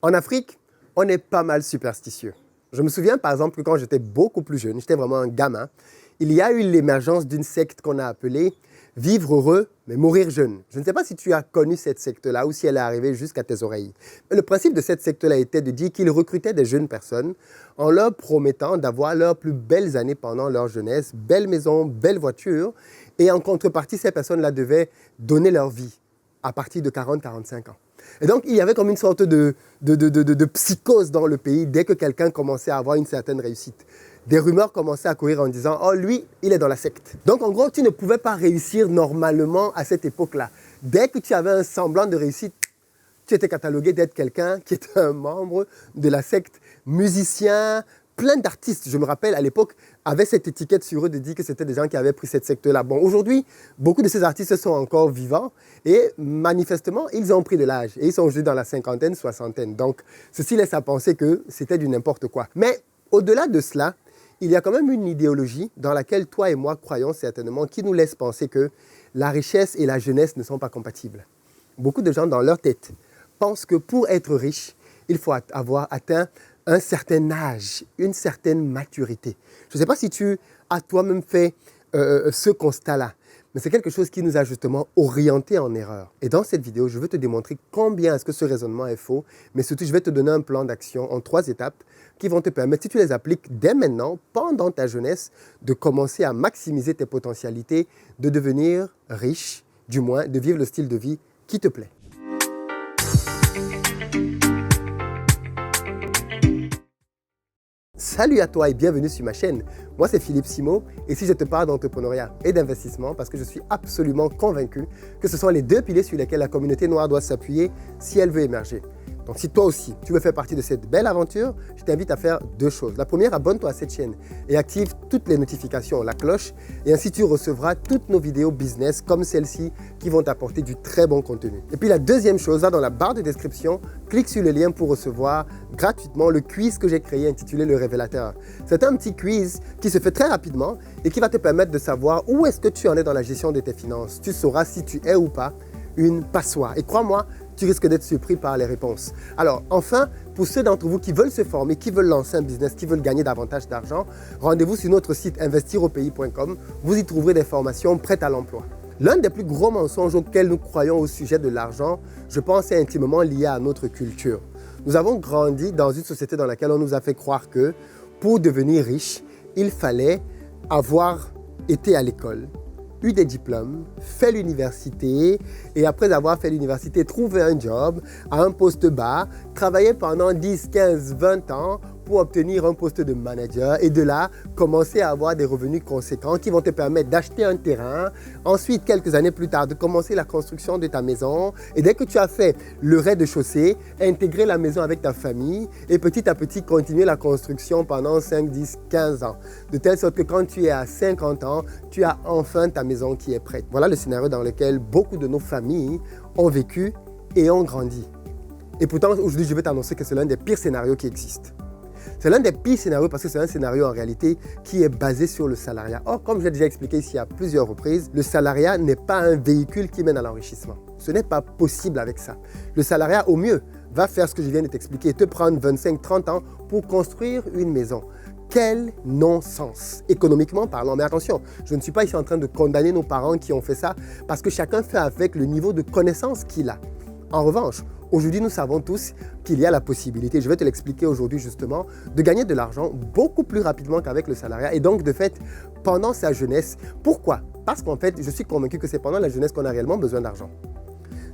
En Afrique, on est pas mal superstitieux. Je me souviens par exemple que quand j'étais beaucoup plus jeune, j'étais vraiment un gamin, il y a eu l'émergence d'une secte qu'on a appelée Vivre heureux mais mourir jeune. Je ne sais pas si tu as connu cette secte-là ou si elle est arrivée jusqu'à tes oreilles. Mais le principe de cette secte-là était de dire qu'ils recrutaient des jeunes personnes en leur promettant d'avoir leurs plus belles années pendant leur jeunesse, belles maisons, belles voitures, et en contrepartie, ces personnes-là devaient donner leur vie à partir de 40-45 ans. Et donc, il y avait comme une sorte de psychose dans le pays dès que quelqu'un commençait à avoir une certaine réussite. Des rumeurs commençaient à courir en disant « Oh, lui, il est dans la secte ». Donc, en gros, tu ne pouvais pas réussir normalement à cette époque-là. Dès que tu avais un semblant de réussite, tu étais catalogué d'être quelqu'un qui était un membre de la secte, musicien. Plein d'artistes, je me rappelle, à l'époque, avaient cette étiquette sur eux de dire que c'était des gens qui avaient pris cette secte-là. Bon, aujourd'hui, beaucoup de ces artistes sont encore vivants et manifestement, ils ont pris de l'âge et ils sont aujourd'hui dans la cinquantaine, soixantaine. Donc, ceci laisse à penser que c'était du n'importe quoi. Mais au-delà de cela, il y a quand même une idéologie dans laquelle toi et moi croyons certainement qui nous laisse penser que la richesse et la jeunesse ne sont pas compatibles. Beaucoup de gens dans leur tête pensent que pour être riche, il faut avoir atteint un certain âge, une certaine maturité. Je ne sais pas si tu as toi-même fait ce constat-là, mais c'est quelque chose qui nous a justement orientés en erreur. Et dans cette vidéo, je veux te démontrer combien est-ce que ce raisonnement est faux, mais surtout, je vais te donner un plan d'action en 3 étapes qui vont te permettre, si tu les appliques dès maintenant, pendant ta jeunesse, de commencer à maximiser tes potentialités, de devenir riche, du moins de vivre le style de vie qui te plaît. Salut à toi et bienvenue sur ma chaîne. Moi, c'est Philippe Simo et si je te parle d'entrepreneuriat et d'investissement parce que je suis absolument convaincu que ce sont les 2 piliers sur lesquels la communauté noire doit s'appuyer si elle veut émerger. Donc, si toi aussi, tu veux faire partie de cette belle aventure, je t'invite à faire 2 choses. La première, abonne-toi à cette chaîne et active toutes les notifications, la cloche, et ainsi tu recevras toutes nos vidéos business comme celle-ci qui vont t'apporter du très bon contenu. Et puis la deuxième chose, là dans la barre de description, clique sur le lien pour recevoir gratuitement le quiz que j'ai créé intitulé Le Révélateur. C'est un petit quiz qui se fait très rapidement et qui va te permettre de savoir où est-ce que tu en es dans la gestion de tes finances. Tu sauras si tu es ou pas une passoire. Et crois-moi, tu risques d'être surpris par les réponses. Alors, enfin, pour ceux d'entre vous qui veulent se former, qui veulent lancer un business, qui veulent gagner davantage d'argent, rendez-vous sur notre site investiraupais.com. Vous y trouverez des formations prêtes à l'emploi. L'un des plus gros mensonges auxquels nous croyons au sujet de l'argent, je pense, est intimement lié à notre culture. Nous avons grandi dans une société dans laquelle on nous a fait croire que pour devenir riche, il fallait avoir été à l'école, eu des diplômes, fait l'université et après avoir fait l'université, trouver un job à un poste bas, travailler pendant 10, 15, 20 ans pour obtenir un poste de manager et de là, commencer à avoir des revenus conséquents qui vont te permettre d'acheter un terrain, ensuite, quelques années plus tard, de commencer la construction de ta maison et dès que tu as fait le rez-de-chaussée, intégrer la maison avec ta famille et petit à petit continuer la construction pendant 5, 10, 15 ans. De telle sorte que quand tu es à 50 ans, tu as enfin ta maison qui est prête. Voilà le scénario dans lequel beaucoup de nos familles ont vécu et ont grandi. Et pourtant, aujourd'hui, je vais t'annoncer que c'est l'un des pires scénarios qui existent. C'est l'un des pires scénarios parce que c'est un scénario en réalité qui est basé sur le salariat. Or, comme j'ai déjà expliqué ici à plusieurs reprises, le salariat n'est pas un véhicule qui mène à l'enrichissement. Ce n'est pas possible avec ça. Le salariat, au mieux, va faire ce que je viens de t'expliquer, te prendre 25-30 ans pour construire une maison. Quel non-sens, économiquement parlant. Mais attention, je ne suis pas ici en train de condamner nos parents qui ont fait ça parce que chacun fait avec le niveau de connaissance qu'il a. En revanche, aujourd'hui, nous savons tous qu'il y a la possibilité, je vais te l'expliquer aujourd'hui justement, de gagner de l'argent beaucoup plus rapidement qu'avec le salariat et donc de fait pendant sa jeunesse. Pourquoi? Parce qu'en fait, je suis convaincu que c'est pendant la jeunesse qu'on a réellement besoin d'argent.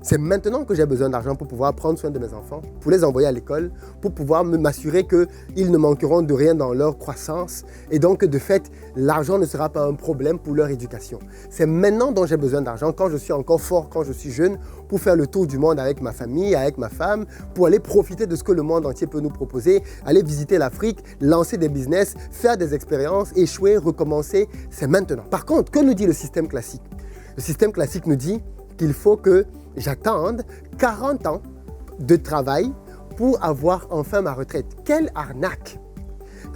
C'est maintenant que j'ai besoin d'argent pour pouvoir prendre soin de mes enfants, pour les envoyer à l'école, pour pouvoir m'assurer qu'ils ne manqueront de rien dans leur croissance. Et donc, de fait, l'argent ne sera pas un problème pour leur éducation. C'est maintenant dont j'ai besoin d'argent, quand je suis encore fort, quand je suis jeune, pour faire le tour du monde avec ma famille, avec ma femme, pour aller profiter de ce que le monde entier peut nous proposer, aller visiter l'Afrique, lancer des business, faire des expériences, échouer, recommencer. C'est maintenant. Par contre, que nous dit le système classique? Le système classique nous dit qu'il faut que j'attende 40 ans de travail pour avoir enfin ma retraite. Quelle arnaque!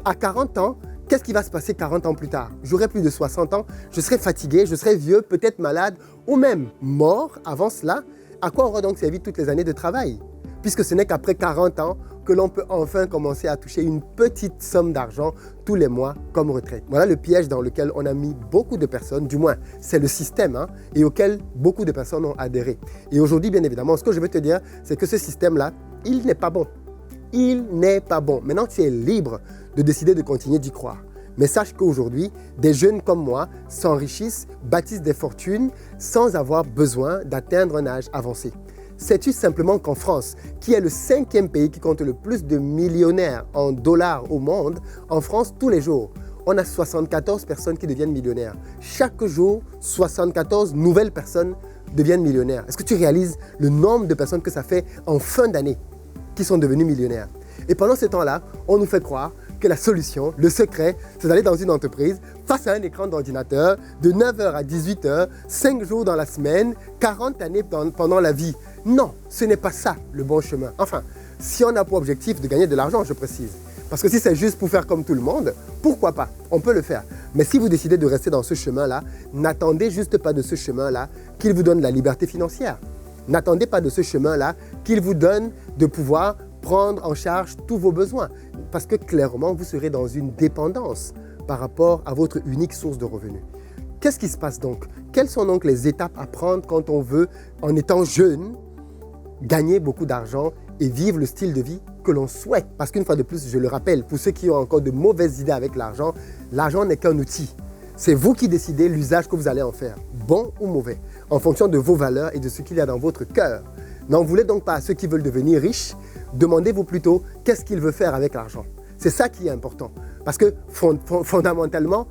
À 40 ans, qu'est-ce qui va se passer 40 ans plus tard? J'aurai plus de 60 ans, je serai fatigué, je serai vieux, peut-être malade ou même mort avant cela. À quoi aura donc servi toutes les années de travail? puisque ce n'est qu'après 40 ans que l'on peut enfin commencer à toucher une petite somme d'argent tous les mois comme retraite. Voilà le piège dans lequel on a mis beaucoup de personnes, du moins c'est le système, et auquel beaucoup de personnes ont adhéré. Et aujourd'hui, bien évidemment, ce que je veux te dire, c'est que ce système-là, il n'est pas bon. Il n'est pas bon. Maintenant, tu es libre de décider de continuer d'y croire. Mais sache qu'aujourd'hui, des jeunes comme moi s'enrichissent, bâtissent des fortunes sans avoir besoin d'atteindre un âge avancé. Sais-tu simplement qu'en France, qui est le 5e pays qui compte le plus de millionnaires en dollars au monde, en France, tous les jours, on a 74 personnes qui deviennent millionnaires. Chaque jour, 74 nouvelles personnes deviennent millionnaires. Est-ce que tu réalises le nombre de personnes que ça fait en fin d'année qui sont devenues millionnaires? Et pendant ce temps-là, on nous fait croire que la solution, le secret, c'est d'aller dans une entreprise face à un écran d'ordinateur de 9h à 18h, 5 jours dans la semaine, 40 années pendant la vie. Non, ce n'est pas ça le bon chemin. Enfin, si on a pour objectif de gagner de l'argent, je précise. Parce que si c'est juste pour faire comme tout le monde, pourquoi pas? On peut le faire. Mais si vous décidez de rester dans ce chemin-là, n'attendez juste pas de ce chemin-là qu'il vous donne la liberté financière. N'attendez pas de ce chemin-là qu'il vous donne de pouvoir prendre en charge tous vos besoins. Parce que clairement, vous serez dans une dépendance par rapport à votre unique source de revenus. Qu'est-ce qui se passe donc? Quelles sont donc les étapes à prendre quand on veut, en étant jeune, gagner beaucoup d'argent et vivre le style de vie que l'on souhaite? Parce qu'une fois de plus, je le rappelle, pour ceux qui ont encore de mauvaises idées avec l'argent, l'argent n'est qu'un outil. C'est vous qui décidez l'usage que vous allez en faire, bon ou mauvais, en fonction de vos valeurs et de ce qu'il y a dans votre cœur. N'en voulez donc pas à ceux qui veulent devenir riches, demandez-vous plutôt qu'est-ce qu'ils veulent faire avec l'argent. C'est ça qui est important. Parce que fondamentalement,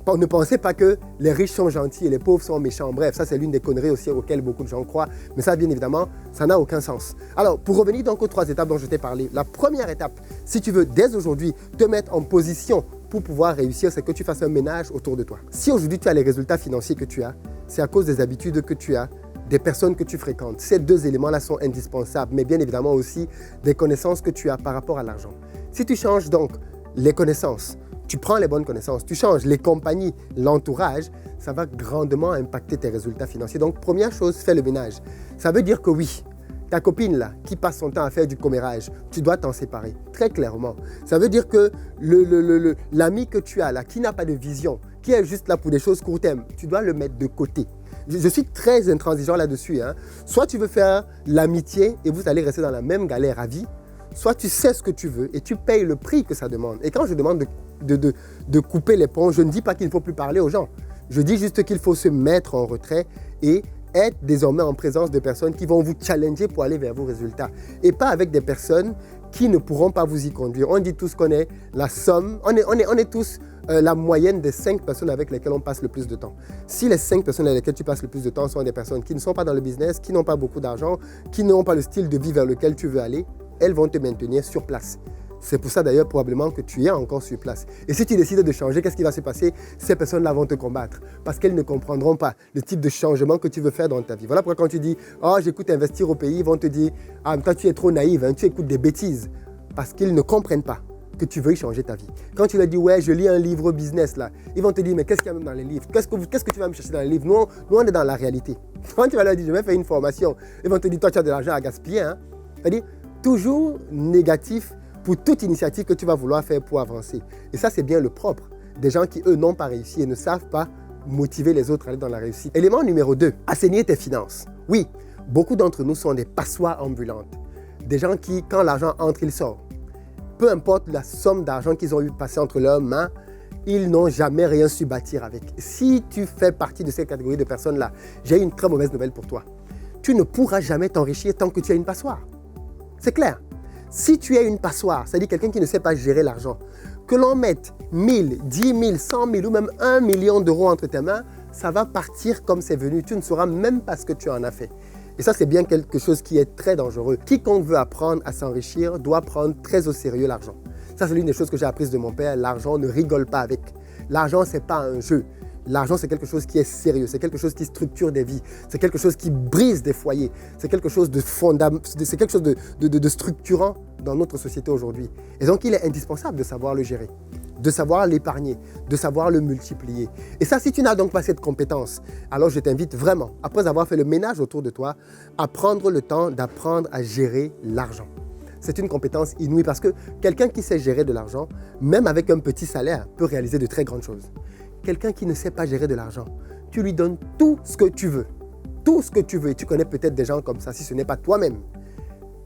ne pensez pas que les riches sont gentils et les pauvres sont méchants. Bref, ça c'est l'une des conneries aussi auxquelles beaucoup de gens croient. Mais ça, bien évidemment, ça n'a aucun sens. Alors, pour revenir donc aux 3 étapes dont je t'ai parlé, la première étape, si tu veux dès aujourd'hui te mettre en position pour pouvoir réussir, c'est que tu fasses un ménage autour de toi. Si aujourd'hui tu as les résultats financiers que tu as, c'est à cause des habitudes que tu as, des personnes que tu fréquentes. Ces 2 éléments-là sont indispensables, mais bien évidemment aussi des connaissances que tu as par rapport à l'argent. Si tu changes donc les connaissances, tu prends les bonnes connaissances, tu changes les compagnies, l'entourage, ça va grandement impacter tes résultats financiers. Donc, première chose, fais le ménage. Ça veut dire que oui, ta copine là, qui passe son temps à faire du commérage, tu dois t'en séparer, très clairement. Ça veut dire que l'ami que tu as là, qui n'a pas de vision, qui est juste là pour des choses court terme, tu dois le mettre de côté. Je suis très intransigeant là-dessus. Soit tu veux faire l'amitié et vous allez rester dans la même galère à vie, soit tu sais ce que tu veux et tu payes le prix que ça demande. Et quand je demande de couper les ponts, je ne dis pas qu'il ne faut plus parler aux gens. Je dis juste qu'il faut se mettre en retrait et être désormais en présence de personnes qui vont vous challenger pour aller vers vos résultats. Et pas avec des personnes qui ne pourront pas vous y conduire. On dit tous qu'on est la somme, on est tous la moyenne des 5 personnes avec lesquelles on passe le plus de temps. Si les 5 personnes avec lesquelles tu passes le plus de temps sont des personnes qui ne sont pas dans le business, qui n'ont pas beaucoup d'argent, qui n'ont pas le style de vie vers lequel tu veux aller, elles vont te maintenir sur place. C'est pour ça d'ailleurs probablement que tu es encore sur place. Et si tu décides de changer, qu'est-ce qui va se passer? Ces personnes-là vont te combattre parce qu'elles ne comprendront pas le type de changement que tu veux faire dans ta vie. Voilà pourquoi quand tu dis « Oh, j'écoute investir au pays », ils vont te dire « Ah, toi tu es trop naïve, tu écoutes des bêtises » parce qu'ils ne comprennent pas que tu veuilles changer ta vie. Quand tu leur dis « Ouais, je lis un livre business là », ils vont te dire « Mais qu'est-ce qu'il y a même dans les livres? Qu'est-ce que tu vas me chercher dans les livres? Nous, on est dans la réalité. » Quand tu vas leur dire « Je vais faire une formation », ils vont te dire « Toi, tu as de l'argent à gaspiller. » C'est-à-dire, toujours négatif pour toute initiative que tu vas vouloir faire pour avancer. Et ça, c'est bien le propre des gens qui, eux, n'ont pas réussi et ne savent pas motiver les autres à aller dans la réussite. Élément numéro 2, assainir tes finances. Oui, beaucoup d'entre nous sont des passoires ambulantes. Des gens qui, quand l'argent entre, il sort. Peu importe la somme d'argent qu'ils ont eu passer entre leurs mains, ils n'ont jamais rien su bâtir avec. Si tu fais partie de ces catégories de personnes-là, j'ai une très mauvaise nouvelle pour toi. Tu ne pourras jamais t'enrichir tant que tu as une passoire. C'est clair. Si tu es une passoire, c'est-à-dire quelqu'un qui ne sait pas gérer l'argent, que l'on mette 1000, 10 000, 100 000 ou même 1 million d'euros entre tes mains, ça va partir comme c'est venu. Tu ne sauras même pas ce que tu en as fait. Et ça, c'est bien quelque chose qui est très dangereux. Quiconque veut apprendre à s'enrichir doit prendre très au sérieux l'argent. Ça, c'est l'une des choses que j'ai apprises de mon père. L'argent, ne rigole pas avec. L'argent, ce n'est pas un jeu. L'argent, c'est quelque chose qui est sérieux, c'est quelque chose qui structure des vies, c'est quelque chose qui brise des foyers, c'est quelque chose de structurant dans notre société aujourd'hui. Et donc, il est indispensable de savoir le gérer. de savoir l'épargner, de savoir le multiplier. Et ça, si tu n'as donc pas cette compétence, alors je t'invite vraiment, après avoir fait le ménage autour de toi, à prendre le temps d'apprendre à gérer l'argent. C'est une compétence inouïe parce que quelqu'un qui sait gérer de l'argent, même avec un petit salaire, peut réaliser de très grandes choses. Quelqu'un qui ne sait pas gérer de l'argent, tu lui donnes tout ce que tu veux. Tout ce que tu veux. Et tu connais peut-être des gens comme ça, si ce n'est pas toi-même.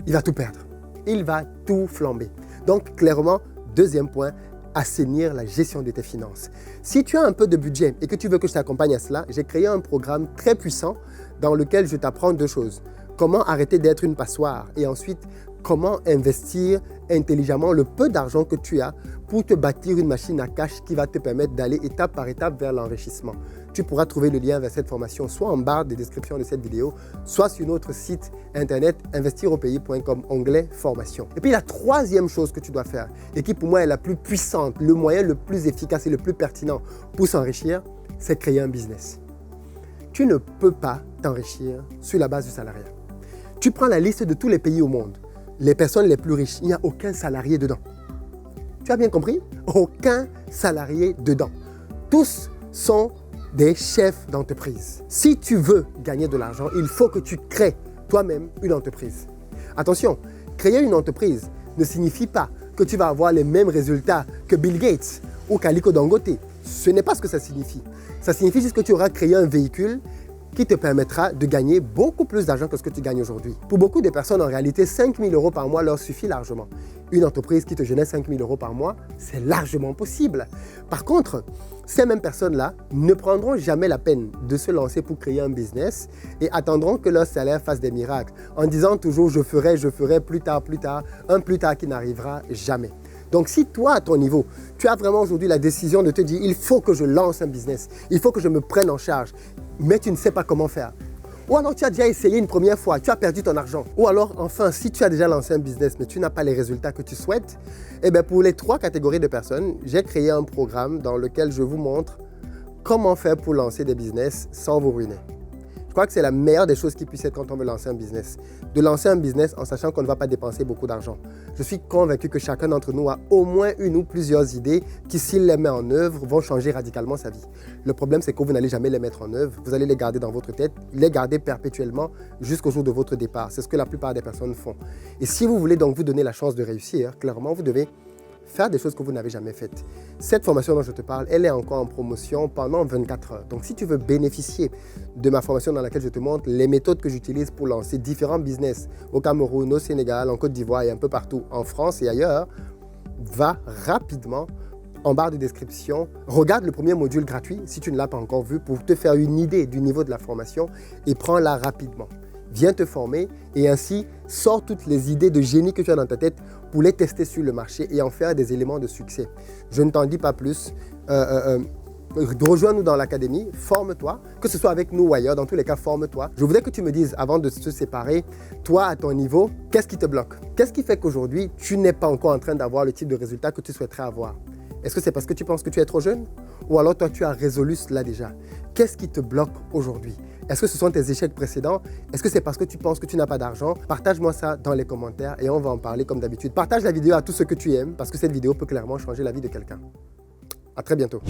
Il va tout perdre. Il va tout flamber. Donc, clairement, deuxième point, assainir la gestion de tes finances. Si tu as un peu de budget et que tu veux que je t'accompagne à cela, j'ai créé un programme très puissant dans lequel je t'apprends deux choses. Comment arrêter d'être une passoire et ensuite, comment investir intelligemment le peu d'argent que tu as pour te bâtir une machine à cash qui va te permettre d'aller étape par étape vers l'enrichissement. Tu pourras trouver le lien vers cette formation soit en barre de description de cette vidéo, soit sur notre site internet investiraupayes.com, onglet formation. Et puis la troisième chose que tu dois faire et qui pour moi est la plus puissante, le moyen le plus efficace et le plus pertinent pour s'enrichir, c'est créer un business. Tu ne peux pas t'enrichir sur la base du salariat. Tu prends la liste de tous les pays au monde, les personnes les plus riches, il n'y a aucun salarié dedans. Tu as bien compris? Aucun salarié dedans. Tous sont des chefs d'entreprise. Si tu veux gagner de l'argent, il faut que tu crées toi-même une entreprise. Attention, créer une entreprise ne signifie pas que tu vas avoir les mêmes résultats que Bill Gates ou qu'Aliko Dangote. Ce n'est pas ce que ça signifie. Ça signifie juste que tu auras créé un véhicule qui te permettra de gagner beaucoup plus d'argent que ce que tu gagnes aujourd'hui. Pour beaucoup de personnes, en réalité, 5 000 € par mois leur suffit largement. Une entreprise qui te génère 5 000 € par mois, c'est largement possible. Par contre, ces mêmes personnes-là ne prendront jamais la peine de se lancer pour créer un business et attendront que leur salaire fasse des miracles en disant toujours « je ferai plus tard », un plus tard qui n'arrivera jamais. Donc si toi, à ton niveau, tu as vraiment aujourd'hui la décision de te dire « il faut que je lance un business, il faut que je me prenne en charge », mais tu ne sais pas comment faire. Ou alors tu as déjà essayé une première fois, tu as perdu ton argent. Ou alors enfin, si tu as déjà lancé un business mais tu n'as pas les résultats que tu souhaites, eh bien pour les trois catégories de personnes, j'ai créé un programme dans lequel je vous montre comment faire pour lancer des business sans vous ruiner. Je crois que c'est la meilleure des choses qui puisse être quand on veut lancer un business. De lancer un business en sachant qu'on ne va pas dépenser beaucoup d'argent. Je suis convaincu que chacun d'entre nous a au moins une ou plusieurs idées qui, s'il les met en œuvre, vont changer radicalement sa vie. Le problème, c'est que vous n'allez jamais les mettre en œuvre. Vous allez les garder dans votre tête, les garder perpétuellement jusqu'au jour de votre départ. C'est ce que la plupart des personnes font. Et si vous voulez donc vous donner la chance de réussir, clairement, vous devez faire des choses que vous n'avez jamais faites. Cette formation dont je te parle, elle est encore en promotion pendant 24 heures. Donc, si tu veux bénéficier de ma formation dans laquelle je te montre les méthodes que j'utilise pour lancer différents business au Cameroun, au Sénégal, en Côte d'Ivoire et un peu partout en France et ailleurs, va rapidement en barre de description. Regarde le premier module gratuit, si tu ne l'as pas encore vu, pour te faire une idée du niveau de la formation et prends-la rapidement. Viens te former et ainsi sors toutes les idées de génie que tu as dans ta tête pour les tester sur le marché et en faire des éléments de succès. Je ne t'en dis pas plus. Rejoins-nous dans l'académie, forme-toi, que ce soit avec nous ou ailleurs, dans tous les cas, forme-toi. Je voudrais que tu me dises, avant de se séparer, toi, à ton niveau, qu'est-ce qui te bloque? Qu'est-ce qui fait qu'aujourd'hui, tu n'es pas encore en train d'avoir le type de résultat que tu souhaiterais avoir? Est-ce que c'est parce que tu penses que tu es trop jeune? Ou alors toi, tu as résolu cela déjà? Qu'est-ce qui te bloque aujourd'hui? Est-ce que ce sont tes échecs précédents? Est-ce que c'est parce que tu penses que tu n'as pas d'argent? Partage-moi ça dans les commentaires et on va en parler comme d'habitude. Partage la vidéo à tous ceux que tu aimes parce que cette vidéo peut clairement changer la vie de quelqu'un. À très bientôt.